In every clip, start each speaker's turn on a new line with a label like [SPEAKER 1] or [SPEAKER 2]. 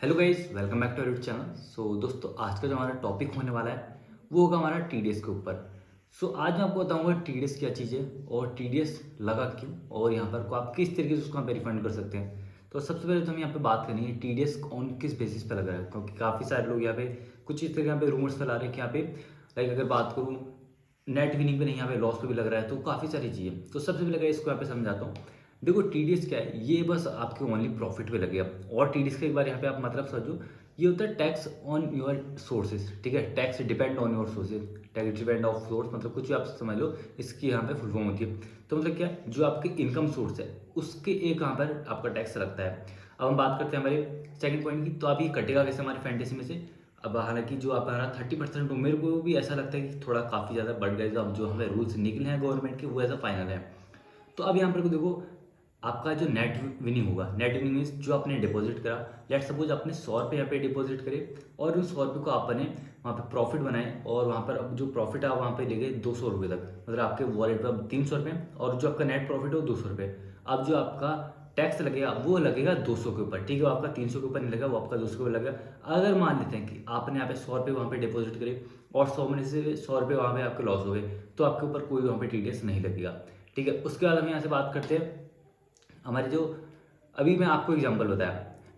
[SPEAKER 1] Hello guys, welcome back to YouTube channel. दोस्तों, आज का जो हमारा टॉपिक होने वाला है वो होगा हमारा टीडीएस के ऊपर। आज मैं आपको बताऊंगा टीडीएस क्या चीज़ है और टीडीएस लगा क्यों और यहाँ पर को आप किस तरीके से उसको यहाँ पे रिफंड कर सकते हैं। तो सबसे पहले तो हम यहाँ पे बात करनी है टीडीएस ऑन किस बेसिस पे लग रहा है, क्योंकि काफ़ी सारे लोग यहाँ पे कुछ इस तरह यहाँ पे रूमर्स फैला रहे हैं कि यहाँ पे लाइक अगर बात करूँ नेट विनिंग पे नहीं, यहाँ पे लॉस पे भी लग रहा है। तो काफ़ी सारी चीज़ें, तो सबसे पहले इसको यहाँ पे समझाता हूँ। देखो टीडीएस क्या है, ये बस आपके ओनली प्रॉफिट पे लगेगा। और टीडीएस का एक बार यहाँ पे आप मतलब समझो, ये होता है टैक्स ऑन योर सोर्सेज। ठीक है, tax depend on your sources, tax depend of source मतलब कुछ भी आप समझ लो, इसकी यहाँ पे फुल फॉर्म होती है। तो मतलब क्या है, जो आपके इनकम सोर्स है उसके एक यहाँ पर आपका टैक्स लगता है। अब हम बात करते हैं हमारे सेकंड पॉइंट की। तो अब ये कटेगा कैसे हमारी फैंटेसी में से। अब हालांकि जो आप हमारा 30% मेरे को भी ऐसा लगता है कि थोड़ा काफ़ी ज़्यादा बढ़ गए। अब जो हमें रूल्स निकले हैं गवर्नमेंट के वो ऐसा फाइनल है। तो अब यहाँ पर देखो, आपका जो नेट विनिंग होगा, नेट विनिंग मीन्स जो आपने डिपॉजिट करा, लेट सपोज आपने 100 रुपये यहाँ पे डिपॉजिट करे और उन 100 रुपये को आपने वहाँ पे प्रॉफिट बनाए और वहाँ पर अब जो प्रॉफिट आप वहाँ पे ले गए 200 रुपये तक, मतलब आपके वॉलेट पर अब 300 रुपये और जो आपका नेट प्रॉफिट है वो 200 रुपये। अब जो आपका टैक्स लगेगा वो लगेगा 200 के ऊपर। ठीक है, वो आपका 300 के ऊपर नहीं लगेगा, वो आपका 200 के ऊपर लगेगा। अगर मान लेते हैं कि आपने यहाँ पे 100 रुपये वहाँ पे डिपॉजिट करे और 100 में से 100 रुपये वहाँ पे आपके लॉस हो गए, तो आपके ऊपर कोई वहाँ पे टीडीएस नहीं लगेगा। ठीक है, उसके बाद हम यहाँ से बात करते हैं हमारी जो, अभी मैं आपको एग्जांपल बताया।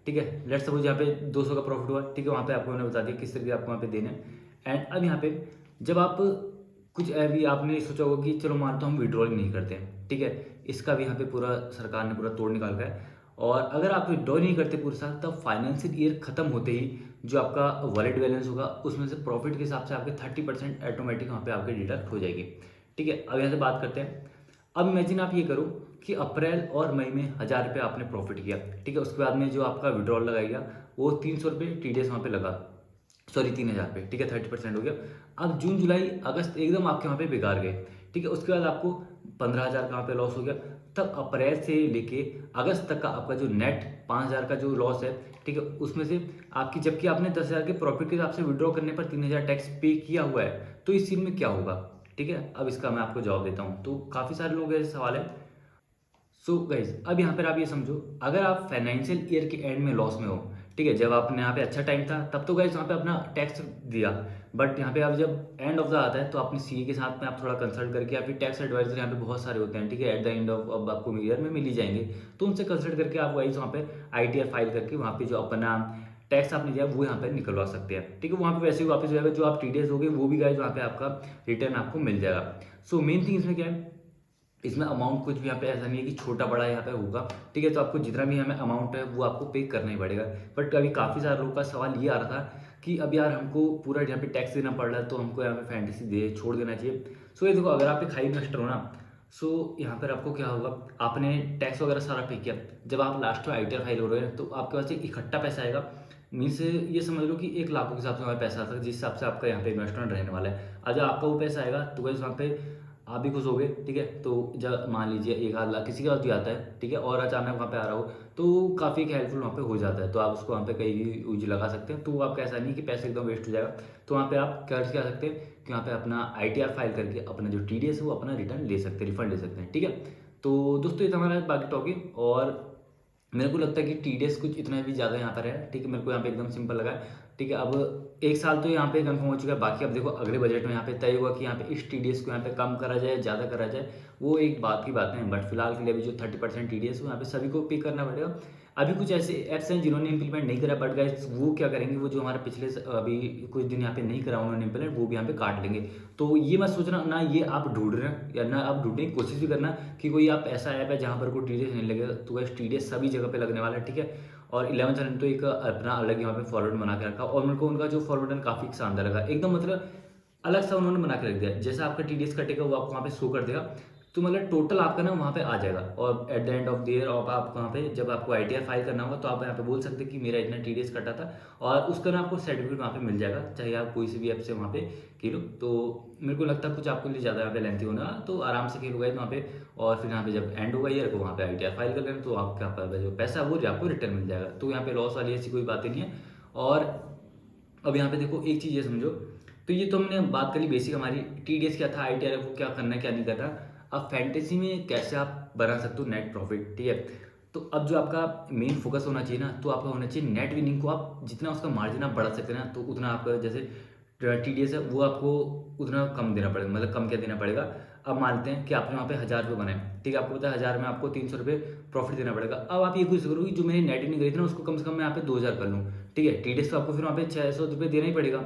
[SPEAKER 1] ठीक है, लेट्स सपोज यहाँ पे 200 का प्रॉफिट हुआ। ठीक है, वहाँ पे आपको मैंने बता दिया किस तरीके आपको वहाँ पे देना है। एंड अब यहाँ पे जब आप कुछ अभी आपने सोचा होगा कि चलो मानता हूँ हम विड्रॉल नहीं करते हैं। ठीक है, इसका भी यहाँ पे पूरा सरकार ने पूरा तोड़ निकाल का है। और अगर आप विड्रॉल नहीं करते पूरे साल, तब फाइनेंशियल ईयर खत्म होते ही जो आपका वॉलेट बैलेंस होगा उसमें से प्रॉफिट के हिसाब से आपके 30% ऑटोमेटिक वहाँ पे आपके डिडक्ट हो जाएगी। ठीक है, अब यहाँ से बात करते हैं। अब इमेजिन आप ये करो कि अप्रैल और मई में 1000 रुपये आपने प्रॉफिट किया। ठीक है, उसके बाद में जो आपका विड्रॉल लगाएगा वो 300 रुपये टीडीएस वहाँ पे लगा, सॉरी 3000 रुपये। ठीक है, 30% हो गया। अब जून जुलाई अगस्त एकदम आपके वहाँ पे बेकार गए। ठीक है, उसके बाद आपको 15,000 का वहाँ पे लॉस हो गया। तब अप्रैल से लेके अगस्त तक का आपका जो नेट 5,000 का जो लॉस है, ठीक है, उसमें से आपकी, जबकि आपने 10,000 के प्रॉफिट के हिसाब से विड्रॉ करने पर 3,000 टैक्स पे किया हुआ है, तो इस सीन में क्या होगा। ठीक है, अब इसका मैं आपको जवाब देता हूँ। तो काफ़ी सारे लोग ऐसे सवाल है। गाइज, अब यहाँ पर आप ये समझो, अगर आप फाइनेंशियल ईयर के एंड में लॉस में हो, ठीक है, जब आपने यहाँ पे अच्छा टाइम था तब तो गाइज वहाँ पे अपना टैक्स दिया। बट यहाँ पे आप जब एंड ऑफ द आता है तो अपने सीए के साथ में आप थोड़ा कंसल्ट करके, या फिर टैक्स एडवाइजर यहाँ पे बहुत सारे होते हैं। ठीक है, एट द एंड ऑफ अब आपको ईयर में मिल ही जाएंगे। तो उनसे कंसल्ट करके आप वाइज वहाँ पे आईटीआर फाइल करके वहाँ पे जो अपना टैक्स आपने दिया वो यहाँ पे निकलवा सकते हैं। ठीक है, वहाँ पे वैसे ही वापस हो जाएगा, जो आप टीडीएस हो गए वो भी गाइज वहाँ पे आपका रिटर्न आपको मिल जाएगा। मेन थिंग इसमें क्या है, इसमें अमाउंट कुछ भी यहाँ पे ऐसा नहीं है कि छोटा बड़ा यहाँ पे होगा। ठीक है, तो आपको जितना भी हमें अमाउंट है वो आपको पे करना ही पड़ेगा। बट अभी काफ़ी सारे लोगों का सवाल ये आ रहा था कि अब यार हमको पूरा यहाँ पे टैक्स देना पड़ रहा है, तो हमको यहाँ पे फैंटेसी दे छोड़ देना चाहिए। ये देखो, अगर आप एक हाई इन्वेस्टर हो ना, यहाँ पर आपको क्या होगा, आपने टैक्स वगैरह सारा पे किया। जब आप लास्ट में आईटीआर फाइल हो रहे हैं तो आपके पास एक इकट्ठा पैसा आएगा। मीन्स ये समझ लो कि 1 लाख के हिसाब से हमारे पैसा आता है, जिस हिसाब से आपका यहाँ पे इन्वेस्टमेंट रहने वाला है। अब जब आपका वो पैसा आएगा तो वैसे वहाँ पे आप भी खुश हो गए। ठीक है, तो जब मान लीजिए 1 आध लाख किसी के पास भी आता है, ठीक है, और अचानक वहाँ पे आ रहा हो, तो काफ़ी हेल्पफुल वहाँ पे हो जाता है। तो आप उसको वहाँ पे कहीं भी यूज लगा सकते हैं। तो आपका ऐसा नहीं कि पैसे एकदम वेस्ट हो जाएगा। तो वहाँ पे आप कर क्या सकते हैं कि वहाँ पे अपना आईटीआर फाइल करके अपना जो टीडीएस है वो अपना रिटर्न ले सकते हैं, रिफंड ले सकते हैं। ठीक है, तो दोस्तों ये था हमारा बाकी टॉपिक। और मेरे को लगता है कि टीडीएस कुछ इतना भी ज़्यादा यहाँ पर है। ठीक है, मेरे को यहाँ पे एकदम सिंपल लगा है। ठीक है, अब 1 साल तो यहाँ पे कंफर्म हो चुका है। बाकी अब देखो अगले बजट में यहाँ पे तय होगा कि यहाँ पे इस टीडीएस को यहाँ पे कम करा जाए, ज़्यादा करा जाए, वो एक बात की बात है। बट फिलहाल के लिए अभी जो 30% टीडीएस वो यहाँ पे सभी को पे करना पड़ेगा। अभी कुछ ऐसे ऐप्स हैं जिन्होंने इंप्लीमेंट नहीं करा, बट गाइस वो क्या करेंगे, वो जो हमारे पिछले अभी कुछ दिन यहाँ पे नहीं करा उन्होंने इंप्लीमेंट, वो भी यहाँ पे काट लेंगे। तो ये मत सोचना ना, ये आप ढूंढ रहे हैं या ना आप ढूंढने की कोशिश भी करना कि कोई आप ऐसा ऐप है जहाँ पर कोई टीडीएस नहीं लगेगा। तो गाइस टीडीएस सभी जगह पे लगने वाला है। ठीक है, और 11 चैनल तो एक अपना अलग यहाँ पे फॉरवर्ड बना के रखा, और मेरे को उनका जो फॉरवर्ड काफ़ी शानदार लगा एकदम, मतलब अलग सा उन्होंने बना के रख दिया। जैसा आपका टीडीएस कटेगा वो आपको वहाँ पे शो कर देगा। तो मतलब टोटल आपका ना वहाँ पे आ जाएगा, और at the end of the year आप वहाँ पे जब आपको आईटीआर फाइल करना होगा तो आप यहाँ पे बोल सकते हैं कि मेरा इतना टीडीएस कटा था, और उसका ना आपको सर्टिफिकेट वहाँ पे मिल जाएगा, चाहे आप कोई सी भी ऐप से वहाँ पे खेलो। तो मेरे को लगता है कुछ आपके लिए ज़्यादा यहाँ पे लेंथी होना, तो आराम से खेलो गाइस वहाँ पे। और फिर यहाँ पे जब एंड होगा ईयर को वहाँ पे आईटीआर फाइल कर लेना, तो आपका जो पैसा है वो आपको रिटर्न मिल जाएगा। तो यहाँ पे लॉस वाली ऐसी कोई बातें नहीं है। और अब यहाँ पे देखो एक चीज़ ये समझो, तो ये तो हमने बात करी बेसिक हमारी, टीडीएस क्या था, आईटीआर को क्या करना है क्या नहीं करना। अब फैंटेसी में कैसे आप बना सकते हो नेट प्रॉफिट। ठीक है, तो अब जो आपका मेन फोकस होना चाहिए ना, तो आपका होना चाहिए नेट विनिंग को आप जितना उसका मार्जिन आप बढ़ा सकते हैं ना, तो उतना आपका जैसे टीडीएस है वो आपको उतना कम देना पड़ेगा। मतलब कम क्या देना पड़ेगा, अब मानते हैं कि आपने वहाँ पे 1000 रुपये बनाए, ठीक है, आपको पता है 1000 में आपको 300 रुपये प्रॉफिट देना पड़ेगा। अब आप ये कोशिश करो कि जो मैंने नेट विनिंग करी थी ना उसको कम से कम मैं यहाँ पे 2000 कर लूँ, ठीक है। टीडीएस तो आपको फिर वहाँ पे 600 रुपये देना ही पड़ेगा,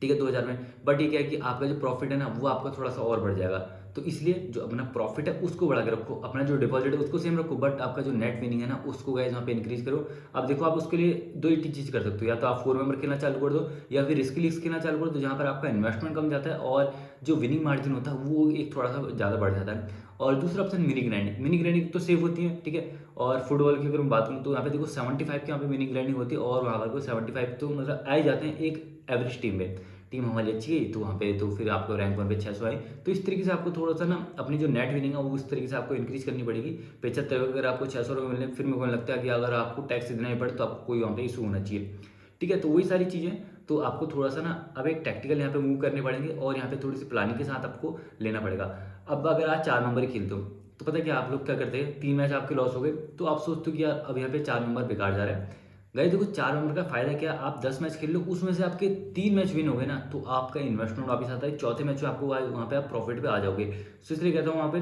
[SPEAKER 1] ठीक है, 2000 में। बट ये क्या है कि आपका जो प्रॉफिट है ना वो आपका थोड़ा सा और बढ़ जाएगा। तो इसलिए जो अपना प्रॉफिट है उसको बढ़ा के रखो, अपना जो डिपॉजिट है उसको सेम रखो, बट आपका जो नेट विनिंग है ना उसको गाइस वहाँ पे इंक्रीज करो। अब देखो आप उसके लिए दो ही चीज़ कर सकते हो, या तो आप 4 मेंबर खेलना चालू कर दो, या फिर रिस्क लिस्ट खेलना चालू कर दो, जहाँ पर आपका इन्वेस्टमेंट कम जाता है और जो विनिंग मार्जिन होता है वो एक थोड़ा सा ज़्यादा बढ़ जाता है। और दूसरा option mini grinding, mini grinding तो सेफ होती है, ठीक है। और फुटबॉल की अगर मैं बात करूँ तो यहाँ पे देखो 75 की यहाँ पे मिनी ग्राइंडिंग होती है, और वहाँ पर को 75 तो मतलब आ ही जाते हैं एक एवरेज टीम में। टीम हमारी अच्छी है तो वहाँ पे तो फिर आपको रैंक 1 पे 600 आए। तो इस तरीके से आपको थोड़ा सा ना अपनी जो नेट विनिंग है वो उस तरीके से आपको इंक्रीज करनी पड़ेगी। 75 अगर आपको 600 रुपये मिलने, फिर मेरे को लगता है कि अगर आपको टैक्स देना ही पड़े तो आपको कोई वहाँ पे इशू होना चाहिए, ठीक है। तो वही सारी चीज़ें, तो आपको थोड़ा सा ना अब एक टैक्टिकल यहाँ पे मूव करने पड़ेंगे, और यहाँ पे थोड़ी सी प्लानिंग के साथ आपको लेना पड़ेगा। अब अगर आज 4 नंबर ही खेलते हो तो पता है क्या आप लोग क्या करते हैं, 3 मैच आपके लॉस हो गए तो आप सोचते हो कि यार अब यहाँ पे 4 नंबर बेकार जा रहा है। गाइस देखो 4 नंबर का फायदा क्या, आप 10 मैच खेल लो उसमें से आपके 3 मैच विन हो गए ना, तो आपका इन्वेस्टमेंट वापस आता है, चौथे मैच में आपको वहाँ पे आप प्रॉफिट पे आ जाओगे। तो इसलिए कहता हूँ वहाँ पे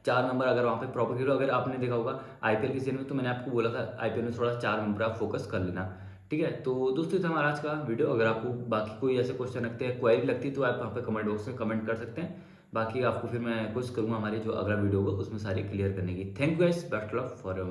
[SPEAKER 1] 4 नंबर अगर वहाँ पे प्रॉपर खेलो। अगर आपने देखा होगा आईपीएल के सीजन में, तो मैंने आपको बोला था आईपीएल में थोड़ा 4 नंबर आप फोकस कर लेना, ठीक है। तो दोस्तों ये था हमारा आज का वीडियो। अगर आपको बाकी कोई ऐसे क्वेश्चन लगते हैं, क्वेरी लगती है, तो आप वहाँ पे कमेंट बॉक्स में कमेंट कर सकते हैं। बाकी आपको फिर मैं कोशिश करूँगा हमारे जो अगला वीडियो होगा उसमें सारी क्लियर करने की। Thank you guys, best of luck for your